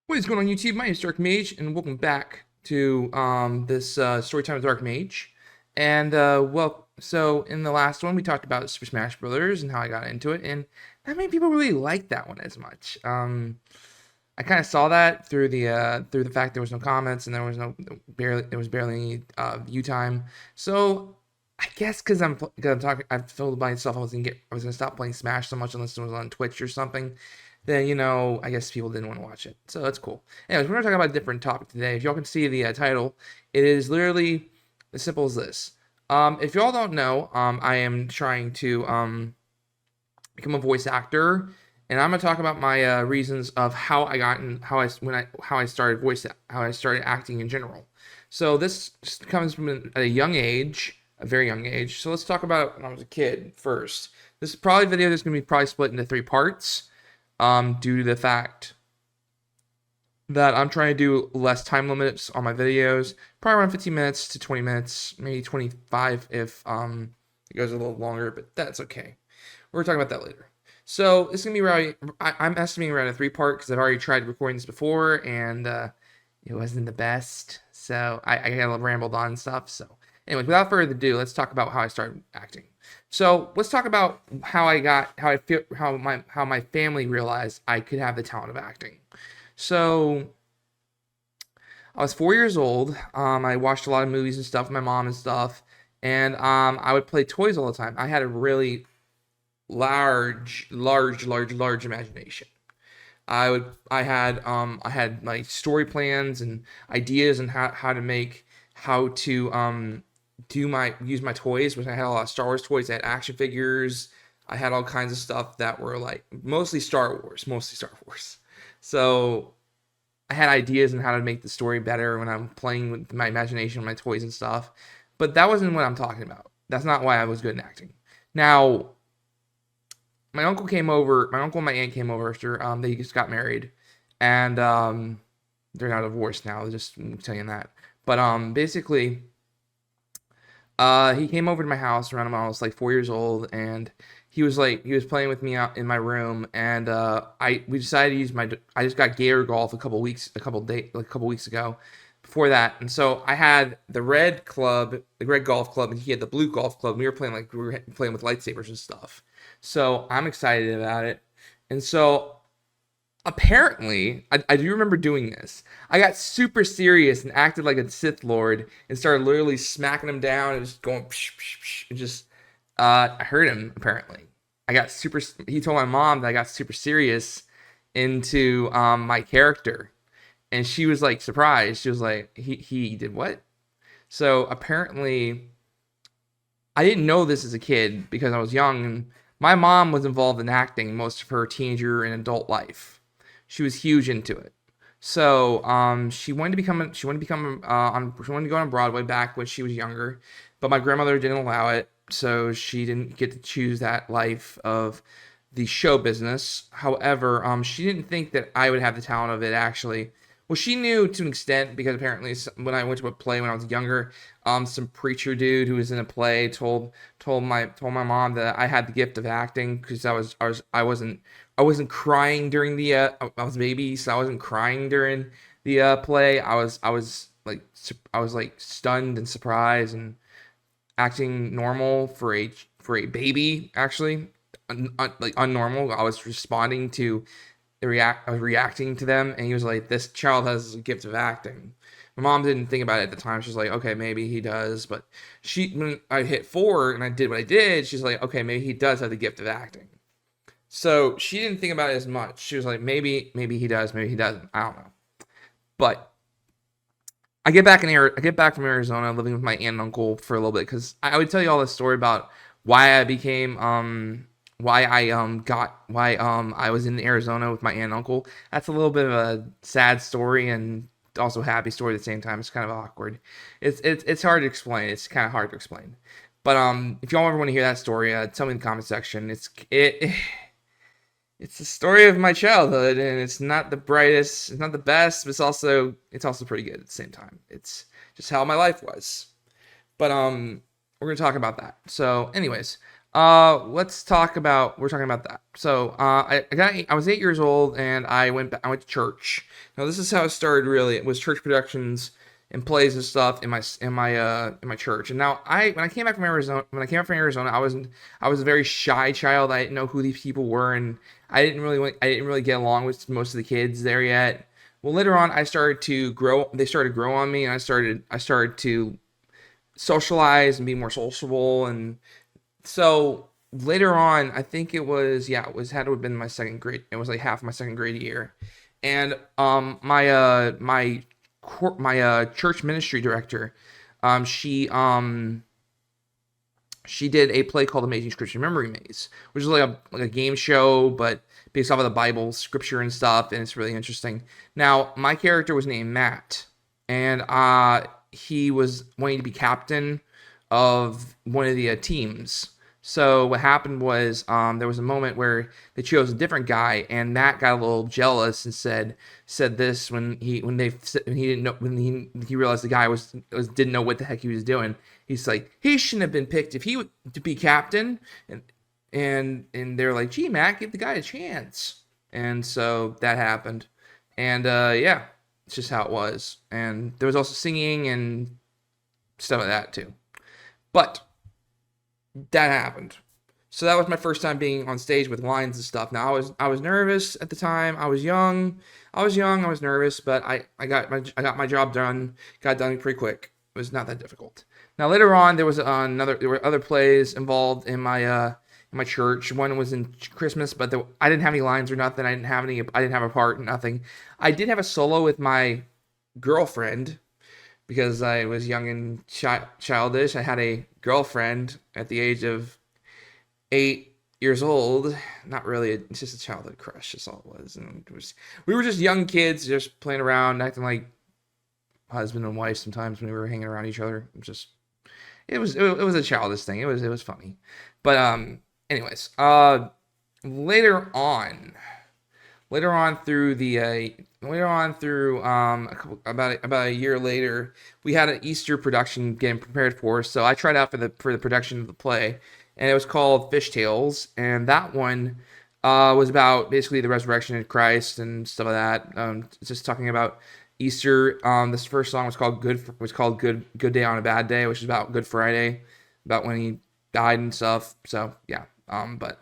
What is going on YouTube? My name is Dark Mage, and welcome back to this story time with Dark Mage. And so in the last one we talked about Super Smash Brothers and how I got into it, and not many people really liked that one as much. I kind of saw that through the fact there was no comments and there was barely any view time. So I guess because I'm talking, I told myself I was gonna stop playing Smash so much unless it was on Twitch or something. Then I guess people didn't want to watch it, so that's cool. Anyways, we're gonna talk about a different topic today. If y'all can see the title, it is literally as simple as this. If y'all don't know, I am trying to become a voice actor, and I'm gonna talk about my reasons of how I got and how I started how I started acting in general. So this comes from a young age, a very young age. So let's talk about when I was a kid first. This is probably a video that's gonna be probably split into 3 parts, due to the fact that I'm trying to do less time limits on my videos, probably around 15 minutes to 20 minutes, maybe 25 if it goes a little longer, but that's okay. We're talking about that later. So it's gonna be around. I'm estimating around a 3 part because I've already tried recording this before and it wasn't the best. So I kind of rambled on stuff. So anyway, without further ado, let's talk about how I started acting. So let's talk about how my family realized I could have the talent of acting. So I was 4 years old. I watched a lot of movies and stuff with my mom and stuff, and I would play toys all the time. I had a really large imagination. I had like story plans and ideas and how to use my toys, which I had a lot of Star Wars toys. I had action figures. I had all kinds of stuff that were like mostly Star Wars. So I had ideas on how to make the story better when I'm playing with my imagination, my toys and stuff. But that wasn't what I'm talking about. That's not why I was good in acting. Now, my uncle and my aunt came over after they just got married, and they're now divorced now. Just telling you that. But basically, he came over to my house around when I was like 4 years old, and he was playing with me out in my room, and we decided to use my I just got Gator Golf a couple weeks ago. Before that, and so I had the red golf club, and he had the blue golf club. And we were playing with lightsabers and stuff. So I'm excited about it, and so apparently, I do remember doing this. I got super serious and acted like a Sith Lord and started literally smacking him down and just going psh, psh, psh, and just I hurt him apparently. I got super He told my mom that I got super serious into my character, and she was like surprised. She was like, he did what? So apparently I didn't know this as a kid because I was young, and my mom was involved in acting most of her teenager and adult life. She was huge into it. So she wanted to go on Broadway back when she was younger, but my grandmother didn't allow it, so she didn't get to choose that life of the show business. However, she didn't think that I would have the talent of it actually. Well, she knew to an extent because apparently when I went to a play when I was younger, some preacher dude who was in a play told my mom that I had the gift of acting because I wasn't crying during the I was a baby, so I wasn't crying during the play. I was like stunned and surprised and acting normal for a baby actually, like unnormal. I was responding to I was reacting to them, and he was like, "This child has a gift of acting." My mom didn't think about it at the time. She's like, "Okay, maybe he does." But when I hit 4 and I did what I did, she's like, "Okay, maybe he does have the gift of acting." So she didn't think about it as much. She was like, maybe he does, maybe he doesn't. I don't know. But I get back from Arizona, living with my aunt and uncle for a little bit because I would tell you all this story about why I became why I was in Arizona with my aunt and uncle. That's a little bit of a sad story and also a happy story at the same time. It's kind of awkward. It's hard to explain. It's kind of hard to explain. But if y'all ever want to hear that story, tell me in the comment section. It's the story of my childhood, and it's not the brightest, it's not the best, but it's also pretty good at the same time. It's just how my life was. But we're gonna talk about that. So, anyways, Let's talk about. We're talking about that. So, I was 8 years old, and I went to church. Now, this is how it started. Really, it was church productions and plays and stuff in my church. And now, when I came back from Arizona, I was a very shy child. I didn't know who these people were, and I didn't really get along with most of the kids there yet. Well, later on, I started to grow. They started to grow on me, and I started to socialize and be more sociable. And so later on, I think it was had to have been my second grade. It was like half my second grade year, and my church ministry director, um she um she did a play called Amazing Scripture Memory Maze, which is like a game show, but based off of the Bible, scripture and stuff, and it's really interesting. Now, my character was named Matt, and he was wanting to be captain of one of the teams. So what happened was there was a moment where they chose a different guy, and Matt got a little jealous and said this when he didn't know when he realized the guy was didn't know what the heck he was doing. He's like, he shouldn't have been picked if he would to be captain, and they're like, gee, Matt, give the guy a chance. And so that happened, and yeah, it's just how it was. And there was also singing and stuff like that too. But that happened. So that was my first time being on stage with lines and stuff. Now I was nervous at the time. I was young. I was nervous, but I got my job done. Got done pretty quick. It was not that difficult. Now later on there were other plays involved in my church. One was in Christmas, but I didn't have any lines or nothing. I didn't have a part, nothing. I did have a solo with my girlfriend because I was young and childish. I had a girlfriend at the age of 8 years old. Not really, it's just a childhood crush. That's all it was. And we were just young kids, just playing around, acting like husband and wife. Sometimes when we were hanging around each other, it was a childish thing. It was funny, but anyways, later on later on through about a year later, we had an Easter production getting prepared for us. So I tried out for the production of the play, and it was called Fish Tales, and that one was about basically the resurrection of Christ and stuff like that. It's just talking about Easter. This first song was called Good Day on a Bad Day, which is about Good Friday, about when he died and stuff. So yeah, but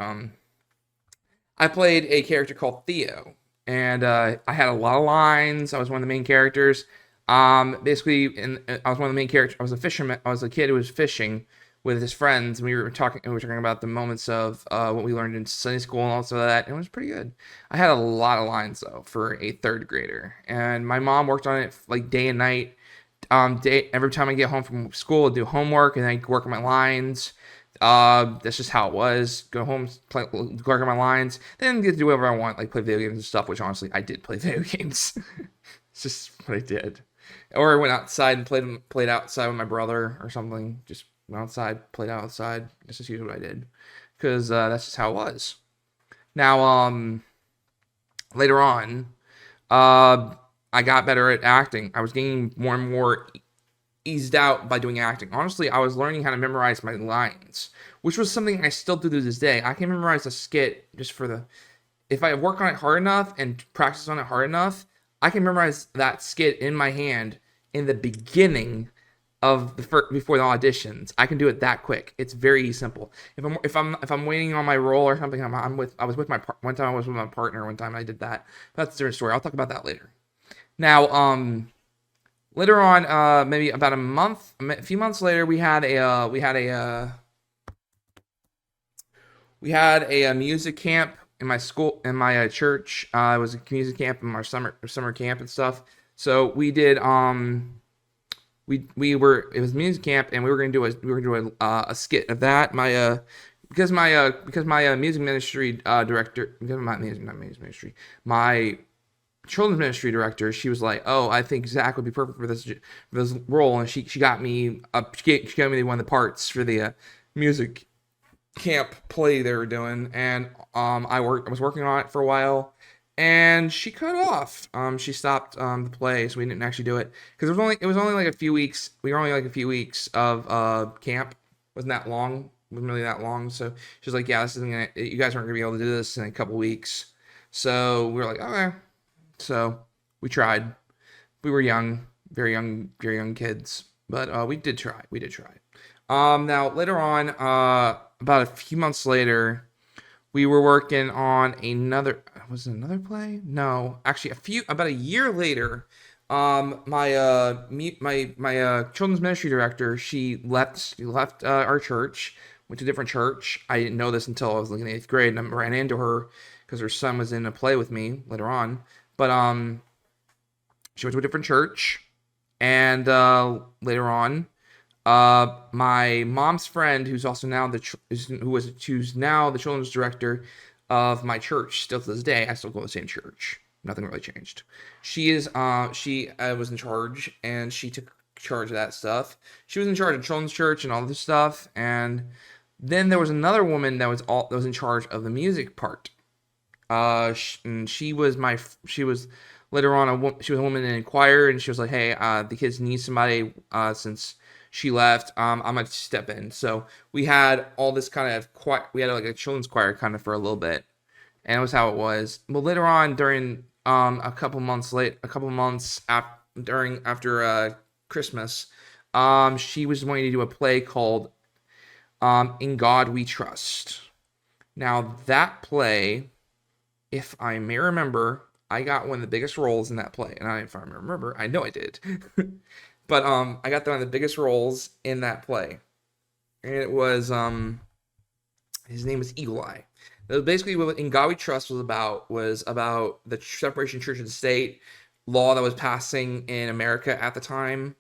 I played a character called Theo, and I had a lot of lines. I was one of the main characters. I was one of the main characters. I was a fisherman. I was a kid who was fishing with his friends, and we were talking about the moments of what we learned in Sunday school and also that. And it was pretty good. I had a lot of lines though for a third grader, and my mom worked on it like day and night. Every time I get home from school, I'd do homework and then work on my lines. That's just how it was. Go home, work on my lines, then get to do whatever I want, like play video games and stuff. Which honestly, I did play video games. It's just what I did. Or I went outside and played outside with my brother or something. Just went outside, played outside. That's just usually what I did, because that's just how it was. Now, later on, I got better at acting. I was getting more and more eased out by doing acting. Honestly, I was learning how to memorize my lines, which was something I still do to this day. I can memorize a skit just for the if I work on it hard enough and practice on it hard enough, I can memorize that skit in my hand in the beginning of the before the auditions. I can do it that quick. It's very simple. If I'm waiting on my role or something, I was with my one time I was with my partner. One time I did that. That's a different story. I'll talk about that later. Now, later on, maybe about a few months later, we had a music camp in my school, in my church. It was a music camp in our summer camp and stuff. So we did it was music camp, and we were gonna do a skit of that. Because my music ministry director, because my music not music ministry, my children's ministry director, she was like, "Oh, I think Zach would be perfect for this role," and she got me she got me one of the parts for the music camp play they were doing, and I was working on it for a while, and she cut off. She stopped the play, so we didn't actually do it because it was only like a few weeks. We were only like a few weeks of camp. It wasn't that long. wasn't really that long. So she's like, yeah, this isn't gonna, you guys aren't gonna be able to do this in a couple weeks. So we were like, okay. So we tried. We were young, very young kids, but we did try. We did try. Now later on, about a few months later, we were working on another. Was it another play? No, actually, about a year later, my children's ministry director, she left our church, went to a different church. I didn't know this until I was like in 8th grade, and I ran into her because her son was in a play with me later on. But she went to a different church, and later on, my mom's friend, who's also now who's now the children's director of my church, still to this day, I still go to the same church. Nothing really changed. She was in charge, and she took charge of that stuff. She was in charge of children's church and all this stuff, and then there was another woman that was in charge of the music part. And she was later on she was a woman in choir, and she was like, hey, the kids need somebody since she left. I'm gonna step in. So we had all this kind of we had like a children's choir kind of for a little bit, and it was how it was. But later on, during a couple months after Christmas, she was wanting to do a play called In God We Trust. Now that play, if I may remember, I got one of the biggest roles in that play. And if I remember, I know I did. But I got one of the biggest roles in that play. And it was, his name was Eagle Eye. Basically, what In God We Trust was about the separation of church and state law that was passing in America at the time,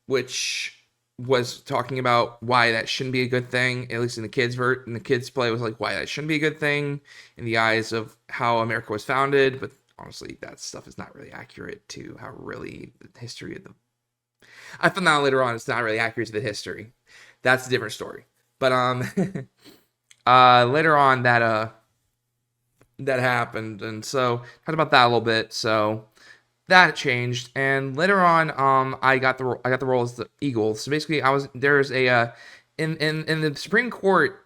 which was talking about why that shouldn't be a good thing. At least in the kids' play, was like why that shouldn't be a good thing in the eyes of how America was founded. But honestly, that stuff is not really accurate to how really the history of the. I found out later on it's not really accurate to the history. That's a different story. But later on that happened, and so talked about that a little bit. So that changed, and later on, I got the role as the Eagle. So basically, there's a in the Supreme Court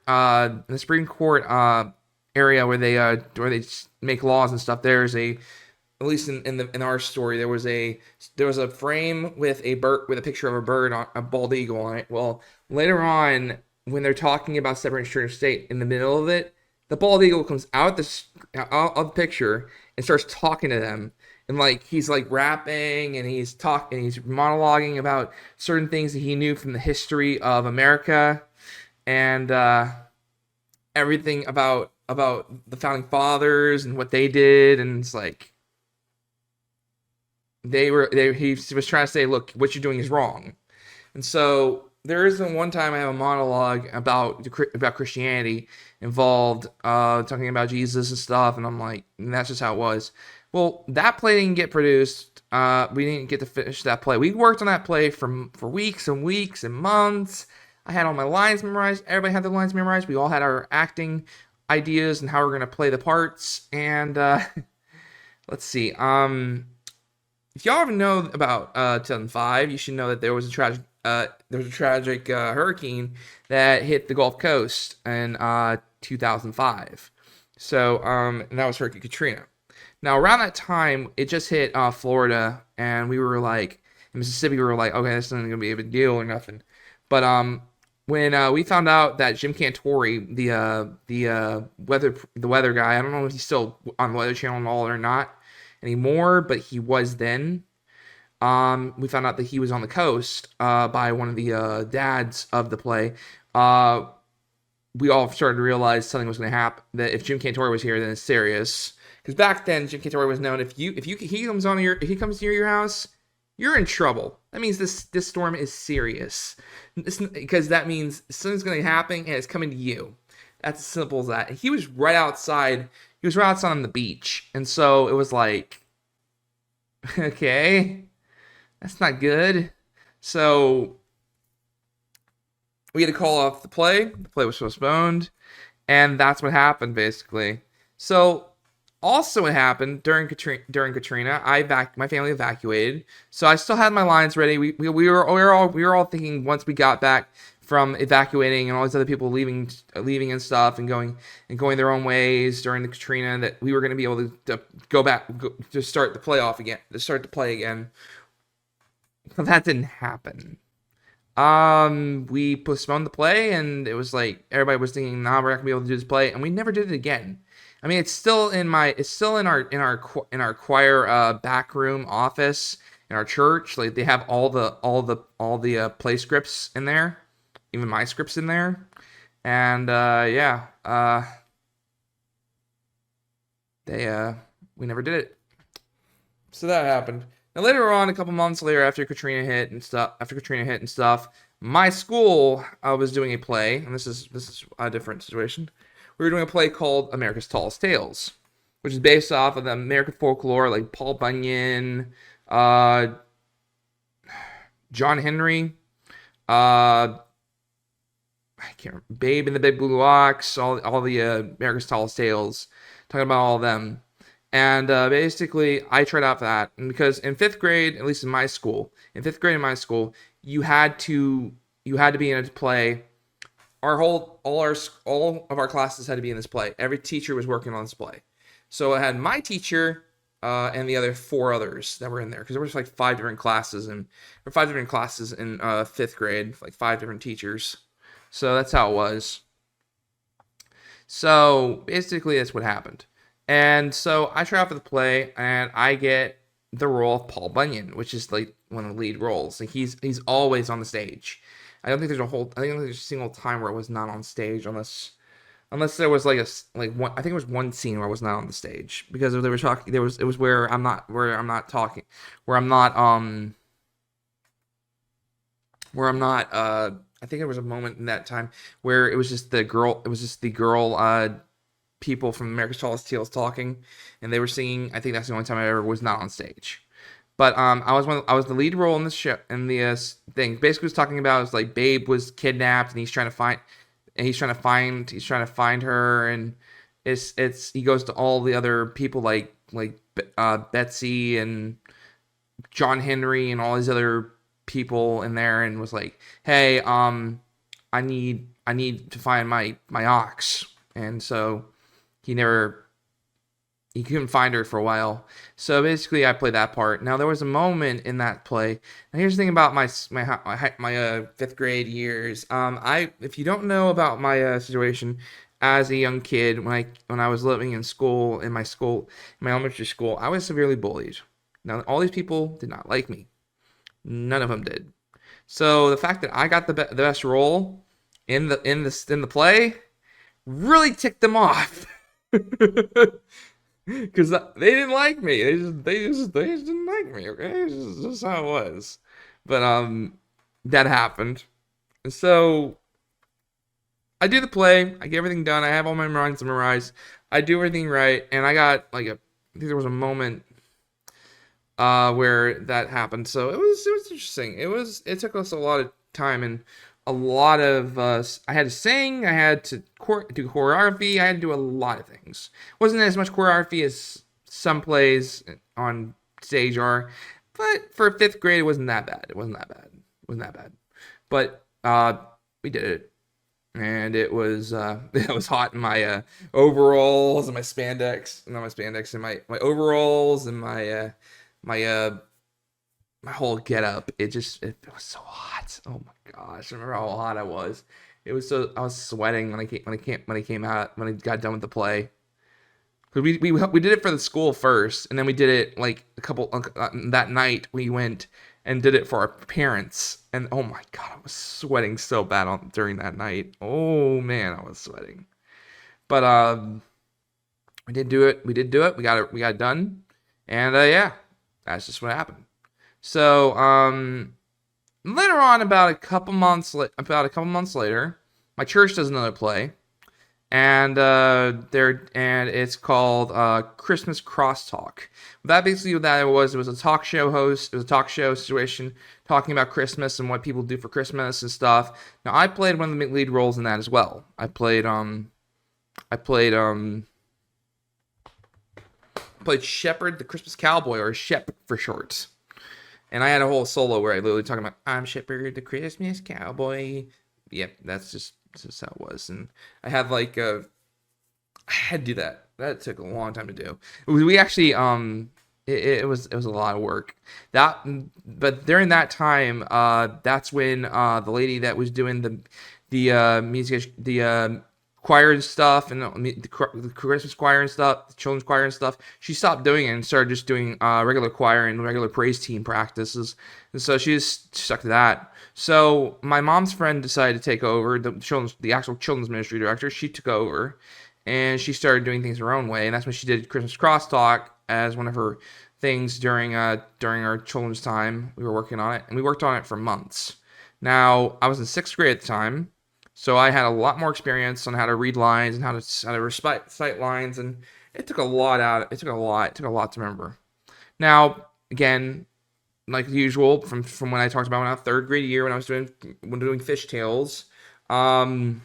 area where they make laws and stuff. There's at least in our story, there was a frame with a picture of a bird on a bald eagle on it. Well, later on, when they're talking about separating church and state, in the middle of it, the bald eagle comes out of the picture and starts talking to them. And like he's like rapping and he's monologuing about certain things that he knew from the history of America and everything about the founding fathers and what they did. And it's like he was trying to say, look, what you're doing is wrong. And so there isn't one time I have a monologue about Christianity involved, talking about Jesus and stuff, and I'm like, and that's just how it was. Well, that play didn't get produced. We didn't get to finish that play. We worked on that play for weeks and weeks and months. I had all my lines memorized. Everybody had their lines memorized. We all had our acting ideas and how we're going to play the parts. And let's see. If y'all ever know about 2005, you should know that there was a tragic hurricane that hit the Gulf Coast in 2005. So, and that was Hurricane Katrina. Now, around that time, it just hit Florida, and we were like, in Mississippi, we were like, okay, this isn't going to be a big deal or nothing. But when we found out that Jim Cantori, the weather guy, I don't know if he's still on the Weather Channel and all or not anymore, but he was then. We found out that he was on the coast by one of the dads of the play. We all started to realize something was going to happen, that if Jim Cantori was here, then it's serious. Because back then, Jim Cantori was known, if he comes near your house, you're in trouble. That means this storm is serious. Because that means something's going to happen and it's coming to you. That's as simple as that. And he was right outside. He was right outside on the beach. And so it was like, okay, that's not good. So we had to call off the play. The play was postponed. And that's what happened, basically. So also what happened during Katrina, my family evacuated. So I still had my lines ready. We were all thinking once we got back from evacuating and all these other people leaving and stuff and going their own ways during the Katrina, that we were going to be able to go back to start the playoff again, to start to play again. But that didn't happen. We postponed the play, and it was like everybody was thinking, "Nah, we're not gonna be able to do this play," and we never did it again. I mean, it's still in our choir back room office in our church. Like, they have all the play scripts in there, even my scripts in there, and yeah, we never did it. So that happened. Now later on, a couple months later, after Katrina hit and stuff, my school was doing a play, and this is a different situation. We were doing a play called America's Tallest Tales, which is based off of the American folklore, like Paul Bunyan, John Henry, I can't remember, Babe in the Big Blue Ox, all the America's Tallest Tales, talking about all of them. And basically, I tried out for that, and because in fifth grade, at least in my school, you had to be in a play. All of our classes had to be in this play. Every teacher was working on this play. So I had my teacher and the other 4 others that were in there, because there was like 5 different classes in fifth grade, like 5 different teachers. So that's how it was. So basically, that's what happened. And so I try out for the play, and I get the role of Paul Bunyan, which is like one of the lead roles. Like, he's always on the stage. I think there's a single time where I was not on stage, unless there was I think it was one scene where I was not on the stage, because they were talking. It was where I'm not talking, where I'm not I think there was a moment in that time where it was just the girl people from America's Tallest Tales talking, and they were singing. I think that's the only time I ever was not on stage. But I was the lead role in this show, in the thing. Basically, was talking about, is like Babe was kidnapped, and he's trying to find her, and he goes to all the other people like Betsy and John Henry and all these other people in there, and was like, "Hey, I need to find my ox," and so he couldn't find her for a while. So basically, I played that part. Now, there was a moment in that play. Now, here's the thing about my fifth grade years. If you don't know about my situation as a young kid, when I was living in my elementary school, I was severely bullied. Now, all these people did not like me. None of them did. So the fact that I got the best role in the play really ticked them off. Because they didn't like me. They just didn't like me. Okay, it's just how it was. But that happened. And so I do the play. I get everything done. I have all my lines memorized. I do everything right, and I got I think there was a moment where that happened. So it was interesting. It took us a lot of time, and a lot of I had to sing, I had to do choreography, I had to do a lot of things. Wasn't as much choreography as some plays on stage are, but for fifth grade, it wasn't that bad. But we did it, and it was hot in my overalls and my spandex, not my spandex, and my overalls and my whole getup. It was so hot. Oh my gosh! I remember how hot I was. I was sweating when I got done with the play. Cause we did it for the school first, and then we did it like that night. We went and did it for our parents, and oh my god, I was sweating so bad during that night. Oh man, I was sweating. But we did do it. We got it done, and yeah, that's just what happened. So later on, about a couple months later, my church does another play, and it's called Christmas Crosstalk. That basically what that was. It was a talk show host. It was a talk show situation talking about Christmas and what people do for Christmas and stuff. Now, I played one of the lead roles in that as well. I played Shepherd the Christmas Cowboy, or Shep for short. And I had a whole solo where I literally talking about, "I'm Shepherd the Christmas Cowboy, Yep, that's just how it was. And I had like I had to do that. That took a long time to do. We actually it was a lot of work. That but during that time, that's when the lady that was doing the music, the choir and stuff, and the Christmas choir and stuff, the children's choir and stuff, she stopped doing it and started just doing regular choir and regular praise team practices. And so she just stuck to that. So my mom's friend decided to take over the actual children's ministry director. She took over, and she started doing things her own way. And that's when she did Christmas Crosstalk as one of her things during our children's time. We were working on it, and we worked on it for months. Now I was in sixth grade at the time, so I had a lot more experience on how to read lines and how to recite lines, and it took a lot out. It took a lot. It took a lot to remember. Now, again, like usual, from when I talked about when I was third grade year when I was doing fishtails, um,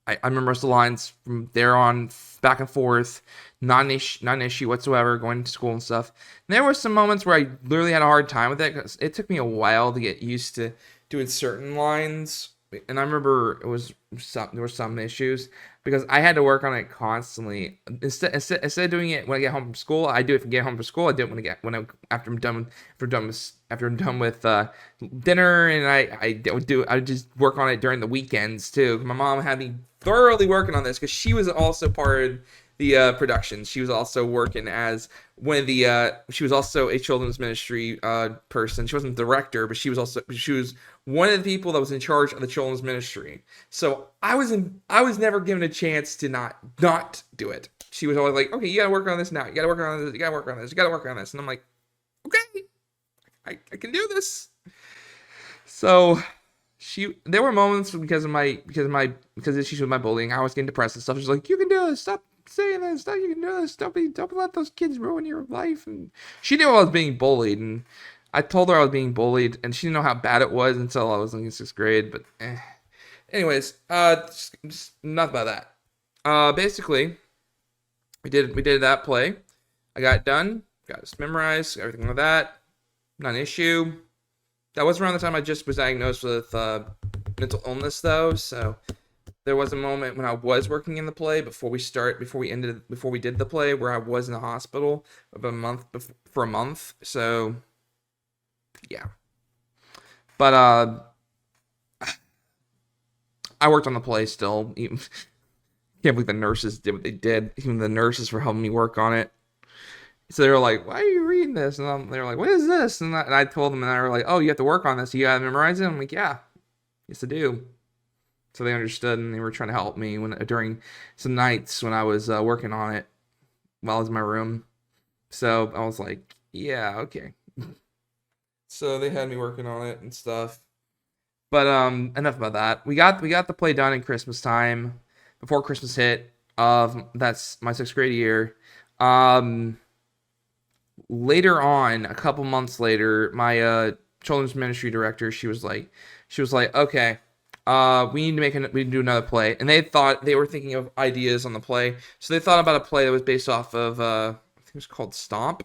I remember most of the lines from there on, back and forth, not an issue whatsoever, going to school and stuff. And there were some moments where I literally had a hard time with it because it took me a while to get used to doing certain lines. And I remember there were some issues because I had to work on it constantly. Instead of doing it when I get home from school, I do it when I get home from school. I do it after I'm done with dinner, and I would just work on it during the weekends too. My mom had me thoroughly working on this because she was also part of the production. She was also working as one of the she was also a children's ministry person. She wasn't the director, but she was one of the people that was in charge of the children's ministry. So I was never given a chance to not do it. She was always like, okay, you gotta work on this now. You gotta work on this. You gotta work on this. You gotta work on this. And I'm like, okay, I can do this. So there were moments because of issues with my bullying. I was getting depressed and stuff. She's like, you can do this. Stop saying that stuff. You can do this. Don't let those kids ruin your life. And she knew I was being bullied, and I told her I was being bullied, and she didn't know how bad it was until I was in sixth grade. But anyways, just enough about that. Basically, we did that play. I got it done. Got it memorized. Everything like that. Not an issue. That was around the time I just was diagnosed with mental illness, though. So there was a moment when I was working in the play before we did the play, where I was in the hospital for a month. So yeah, but I worked on the play still. Even, can't believe the nurses did what they did. Even the nurses were helping me work on it. So they were like, why are you reading this? And they were like, what is this? And I told them, and they were like, oh, you have to work on this. You got to memorize it? I'm like, yeah, yes, I do. So they understood, and they were trying to help me during some nights when I was working on it while I was in my room. So I was like, yeah, okay. So they had me working on it and stuff. But enough about that. We got the play done in Christmas time, before Christmas hit. That's my sixth grade year. Later on, a couple months later, my children's ministry director, she was like, okay, we need to do another play. And they were thinking of ideas on the play, so they thought about a play that was based off of I think it was called Stomp.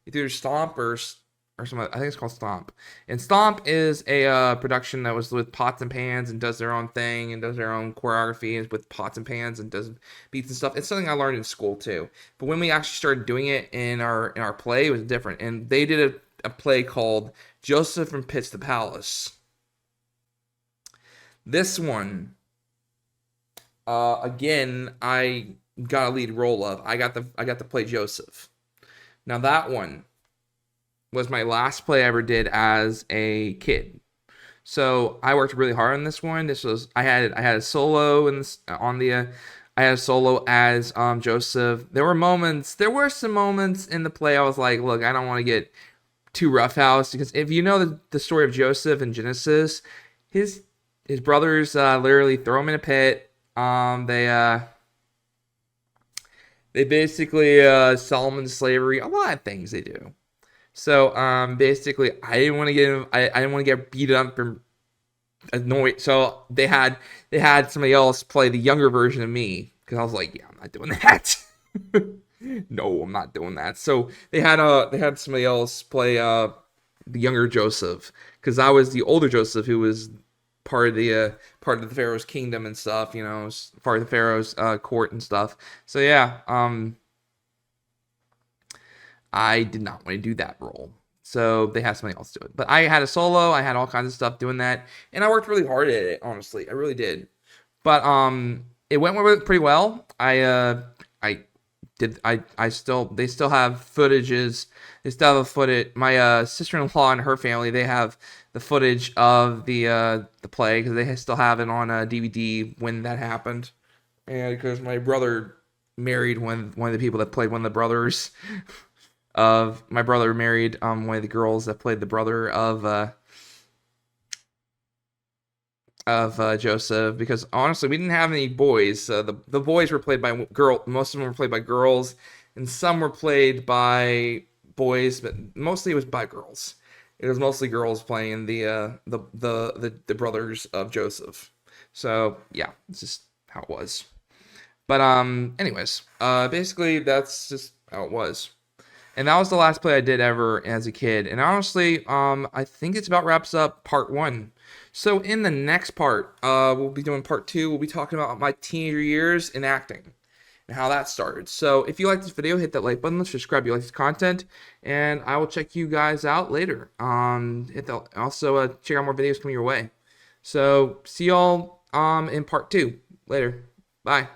Either Stomp or something. I think it's called Stomp. And Stomp is a production that was with pots and pans and does their own thing and does their own choreography with pots and pans and does beats and stuff. It's something I learned in school too. But when we actually started doing it in our play, it was different. And they did a play called Joseph from Pits to Palace. This one, again, I got a lead role of. I got to play Joseph. Now that one was my last play I ever did as a kid. So I worked really hard on this one. I had a solo I had a solo as Joseph. There were some moments in the play I was like, look, I don't want to get too roughhouse, because if you know the story of Joseph in Genesis, his brothers literally throw him in a pit. They basically sell him into slavery. A lot of things they do. So basically, I didn't want to get beat up or annoyed. So they had somebody else play the younger version of me, because I was like, yeah, I'm not doing that. No, I'm not doing that. So they had somebody else play the younger Joseph, because I was the older Joseph who was part of the Pharaoh's kingdom and stuff. Part of the Pharaoh's court and stuff. So yeah, I did not want to do that role. So they had something else do it. But I had a solo. I had all kinds of stuff doing that, and I worked really hard at it. Honestly, I really did. But it went pretty well. I still they still have footages. They still have a footage. My sister-in-law and her family, they have the footage of the play because they still have it on a DVD when that happened. And because my brother married one of the people that played one of the brothers of my brother married one of the girls that played the brother of Joseph, because honestly we didn't have any boys. The boys were played by most of them were played by girls, and some were played by boys, but mostly it was by girls. It was mostly girls playing the brothers of Joseph. So yeah, it's just how it was. But anyways, basically that's just how it was. And that was the last play I did ever as a kid. And honestly, I think it's about wraps up part 1. So in the next part, we'll be doing part 2. We'll be talking about my teenager years in acting and how that started. So if you like this video, hit that like button, subscribe if you like this content, and I will check you guys out later. Also check out more videos coming your way. So see y'all in part 2 later. Bye.